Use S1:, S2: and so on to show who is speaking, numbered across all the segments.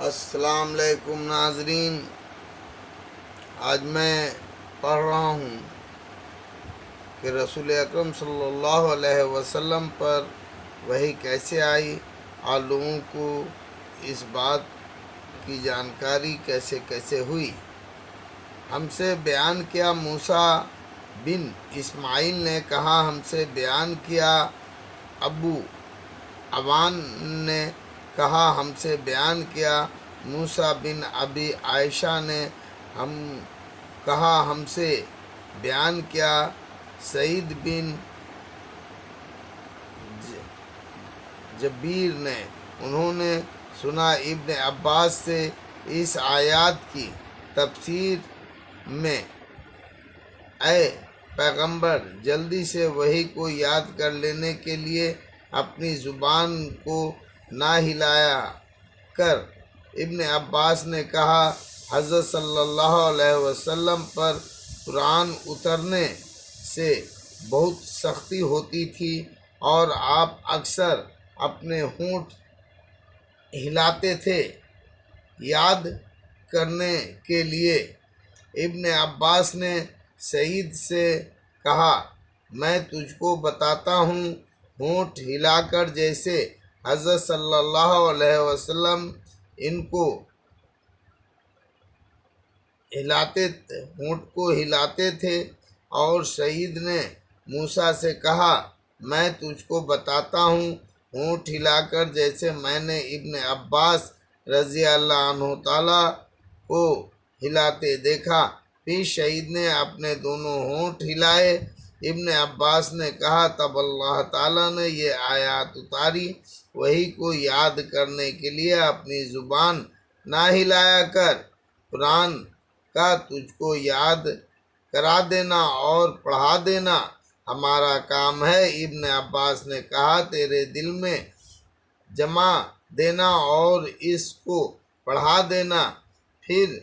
S1: السلام علیکم ناظرین، آج میں پڑھ رہا ہوں کہ رسول اکرم صلی اللہ علیہ وسلم پر وحی کیسے آئی اور لوگوں کو اس بات کی جانکاری کیسے کیسے ہوئی۔ ہم سے بیان کیا موسیٰ بن اسماعیل نے کہا، ہم سے بیان کیا ابو عوان نے کہا، ہم سے بیان کیا موسیٰ بن ابی عائشہ نے کہا، ہم سے بیان کیا سعید بن جبیر نے، انہوں نے سنا ابن عباس سے اس آیات کی تفسیر میں، اے پیغمبر جلدی سے وحی کو یاد کر لینے کے لیے اپنی زبان کو نہ ہلایا کر۔ ابن عباس نے کہا، حضرت صلی اللہ علیہ وسلم پر قرآن اترنے سے بہت سختی ہوتی تھی اور آپ اکثر اپنے ہونٹ ہلاتے تھے یاد کرنے کے لیے۔ ابن عباس نے سعید سے کہا، میں تجھ کو بتاتا ہوں، ہونٹ ہلا کر جیسے حضرت صلی اللہ علیہ وسلم ان کو ہونٹ کو ہلاتے تھے۔ اور سعید نے موسیٰ سے کہا، میں تجھ کو بتاتا ہوں، ہونٹ ہلا کر جیسے میں نے ابن عباس رضی اللہ عنہ تعالیٰ کو ہلاتے دیکھا۔ پھر سعید نے اپنے دونوں ہونٹ ہلائے۔ ابن عباس نے کہا، تب اللہ تعالیٰ نے یہ آیات اتاری، وحی کو یاد کرنے کے لیے اپنی زبان نہ ہلایا کر، قرآن کا تجھ کو یاد کرا دینا اور پڑھا دینا ہمارا کام ہے۔ ابن عباس نے کہا، تیرے دل میں جما دینا اور اس کو پڑھا دینا۔ پھر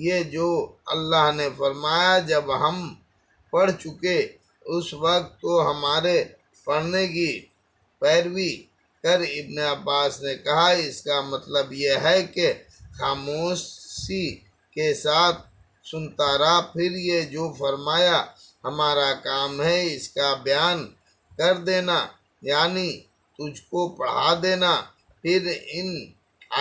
S1: یہ جو اللہ نے فرمایا، جب ہم پڑھ چکے اس وقت تو ہمارے پڑھنے کی پیروی کر۔ ابن عباس نے کہا، اس کا مطلب یہ ہے کہ خاموشی کے ساتھ سنتا رہا۔ پھر یہ جو فرمایا ہمارا کام ہے اس کا بیان کر دینا، یعنی تجھ کو پڑھا دینا۔ پھر ان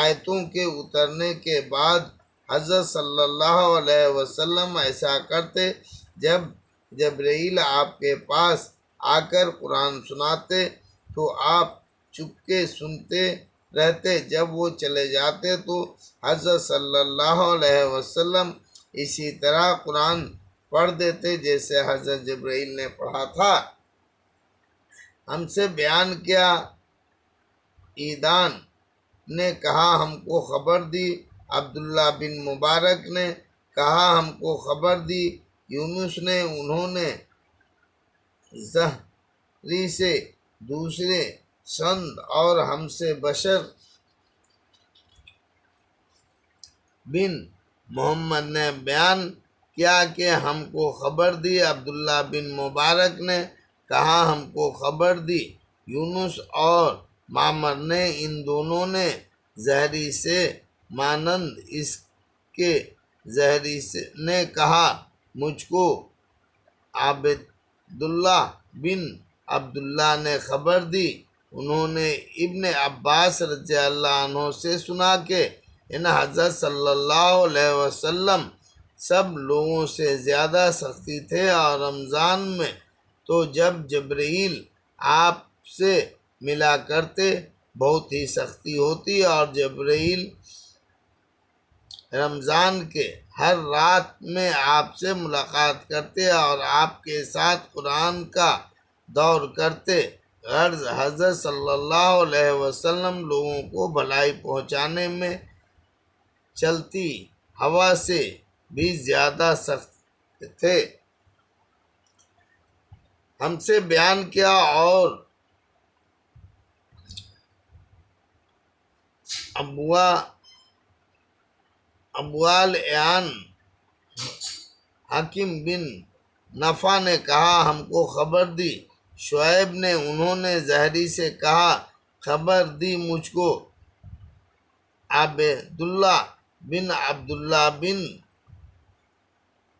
S1: آیتوں کے اترنے کے بعد حضرت صلی اللہ علیہ وسلم ایسا کرتے، جب جبرائیل آپ کے پاس آ کر قرآن سناتے تو آپ چپکے سنتے رہتے، جب وہ چلے جاتے تو حضرت صلی اللہ علیہ وسلم اسی طرح قرآن پڑھ دیتے جیسے حضرت جبرائیل نے پڑھا تھا۔ ہم سے بیان کیا عیدان نے کہا، ہم کو خبر دی۔ عبداللہ بن مبارک نے کہا، ہم کو خبر دی یونس نے، انہوں نے زہری سے دوسرے سند، اور ہم سے بشر بن محمد نے بیان کیا کہ ہم کو خبر دی۔ عبداللہ بن مبارک نے کہا، ہم کو خبر دی یونس اور معمر نے، ان دونوں نے زہری سے مانند اس کے۔ زہری نے کہا، مجھ کو عبداللہ بن عبداللہ نے خبر دی، انہوں نے ابن عباس رضی اللہ عنہ سے سنا کہ ان حضرت صلی اللہ علیہ وسلم سب لوگوں سے زیادہ سختی تھے، اور رمضان میں تو جب جبرائیل آپ سے ملا کرتے بہت ہی سختی ہوتی، اور جبرائیل رمضان کے ہر رات میں آپ سے ملاقات کرتے اور آپ کے ساتھ قرآن کا دور کرتے۔ غرض حضرت صلی اللہ علیہ وسلم لوگوں کو بھلائی پہنچانے میں چلتی ہوا سے بھی زیادہ سخت تھے۔ ہم سے بیان کیا اور ابوال ایان حکیم بن نفع نے کہا، ہم کو خبر دی شعیب نے، انہوں نے زہری سے کہا، خبر دی مجھ کو عبداللہ بن عبداللہ بن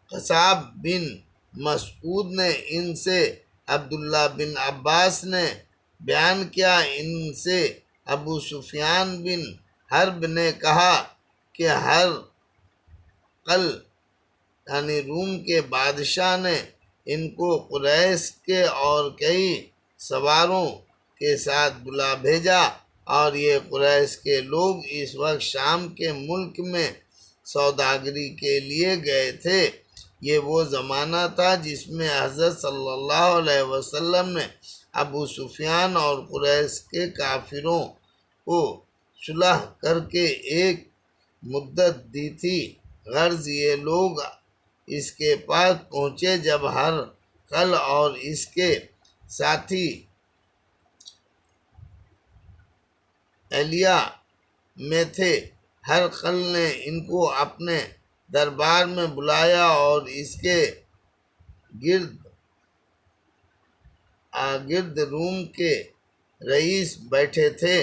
S1: قصاب بن مسعود نے ان سے، عبداللہ بن عباس نے بیان کیا ان سے ابو سفیان بن حرب نے کہا کہ ہرقل یعنی روم کے بادشاہ نے ان کو قریش کے اور کئی سواروں کے ساتھ بلا بھیجا، اور یہ قریش کے لوگ اس وقت شام کے ملک میں سوداگری کے لیے گئے تھے۔ یہ وہ زمانہ تھا جس میں حضرت صلی اللہ علیہ وسلم نے ابو سفیان اور قریش کے کافروں کو صلح کر کے ایک مدت دی تھی۔ غرض یہ لوگ اس کے پاس پہنچے جب ہرقل اور اس کے ساتھی اہلیہ میں تھے۔ ہرقل نے ان کو اپنے دربار میں بلایا اور اس کے گرد روم کے رئیس بیٹھے تھے۔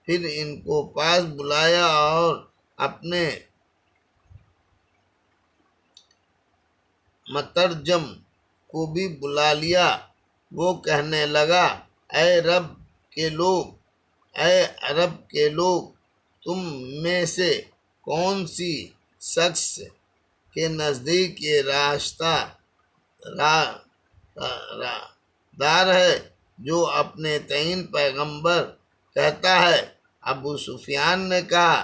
S1: پھر ان کو پاس بلایا اور اپنے مترجم کو بھی بلا لیا۔ وہ کہنے لگا، اے عرب کے لوگ، تم میں سے کون سی شخص کے نزدیک یہ راستہ دار ہے جو اپنے تعین پیغمبر کہتا ہے؟ ابو سفیان نے کہا،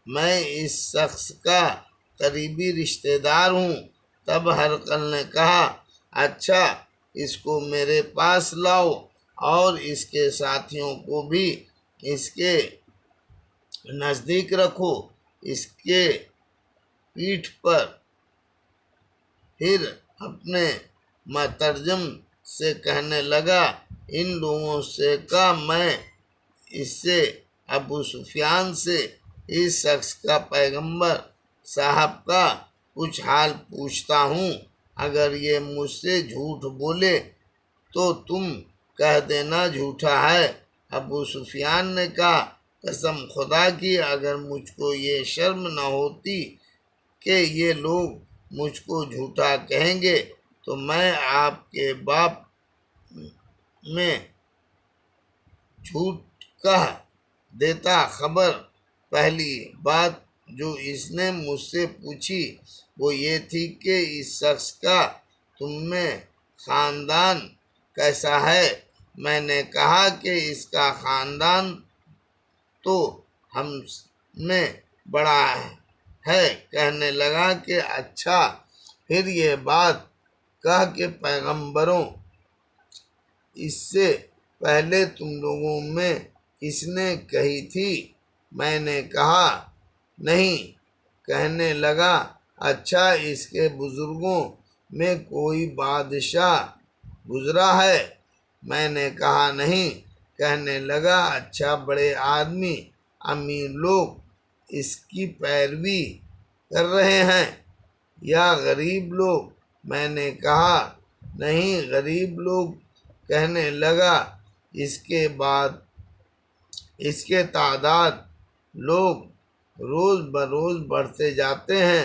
S1: میں اس شخص کا قریبی رشتہ دار ہوں۔ تب ہرقل نے کہا، اچھا، اس کو میرے پاس لاؤ اور اس کے ساتھیوں کو بھی اس کے نزدیک رکھو۔ اس کے پیٹھ پر پھر اپنے مترجم سے کہنے لگا، ان لوگوں سے کہا میں اس سے ابو سفیان سے اس شخص کا پیغمبر صاحب کا کچھ حال پوچھتا ہوں۔ اگر یہ مجھ سے جھوٹ بولے تو تم کہہ دینا جھوٹا ہے۔ ابو سفیان نے کہا، قسم خدا کی، اگر مجھ کو یہ شرم نہ ہوتی کہ یہ لوگ مجھ کو جھوٹا کہیں گے تو میں آپ کے باب میں جھوٹ کہہ دیتا۔ خبر پہلی بات جو اس نے مجھ سے پوچھی وہ یہ تھی کہ اس شخص کا تم میں خاندان کیسا ہے؟ میں نے کہا کہ اس کا خاندان تو ہم میں بڑا ہے۔ کہنے لگا کہ اچھا، پھر یہ بات کہہ کہ پیغمبروں اس سے پہلے تم لوگوں میں کس نے کہی تھی؟ میں نے کہا، نہیں۔ کہنے لگا، اچھا، اس کے بزرگوں میں کوئی بادشاہ گزرا ہے؟ میں نے کہا، نہیں۔ کہنے لگا، اچھا، بڑے آدمی، امیر لوگ اس کی پیروی کر رہے ہیں یا غریب لوگ؟ میں نے کہا، نہیں، غریب لوگ۔ کہنے لگا، اس کے تعداد لوگ روز بروز بڑھتے جاتے ہیں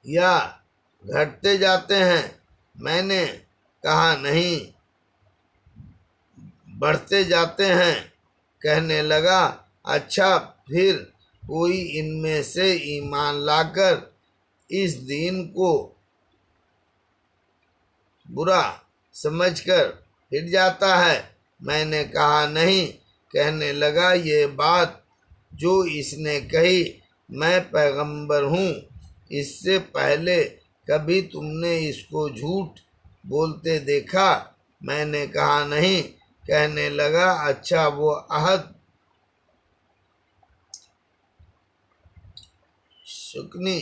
S1: یا گھٹتے جاتے ہیں؟ میں نے کہا، نہیں، بڑھتے جاتے ہیں۔ کہنے لگا، اچھا، پھر کوئی ان میں سے ایمان لا کر اس دین کو برا سمجھ کر ہٹ جاتا ہے؟ میں نے کہا، نہیں۔ کہنے لگا، یہ بات جو اس نے کہی، میں پیغمبر ہوں، اس سے پہلے کبھی تم نے اس کو جھوٹ بولتے دیکھا؟ میں نے کہا، نہیں۔ کہنے لگا، اچھا، وہ عہد شکنی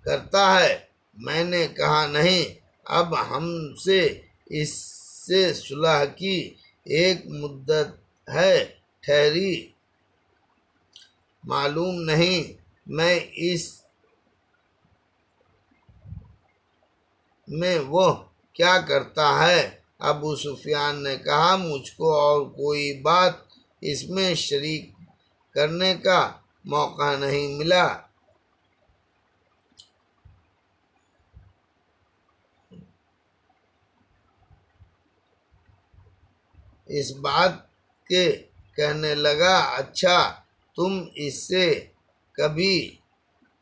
S1: کرتا ہے؟ میں نے کہا، نہیں۔ اب ہم سے اس سے صلح کی ایک مدت ہے ٹھہری، معلوم نہیں میں اس میں وہ کیا کرتا ہے۔ ابو سفیان نے کہا، مجھ کو اور کوئی بات اس میں شریک کرنے کا موقع نہیں ملا۔ اس بات کے کہنے لگا، اچھا تم اس سے کبھی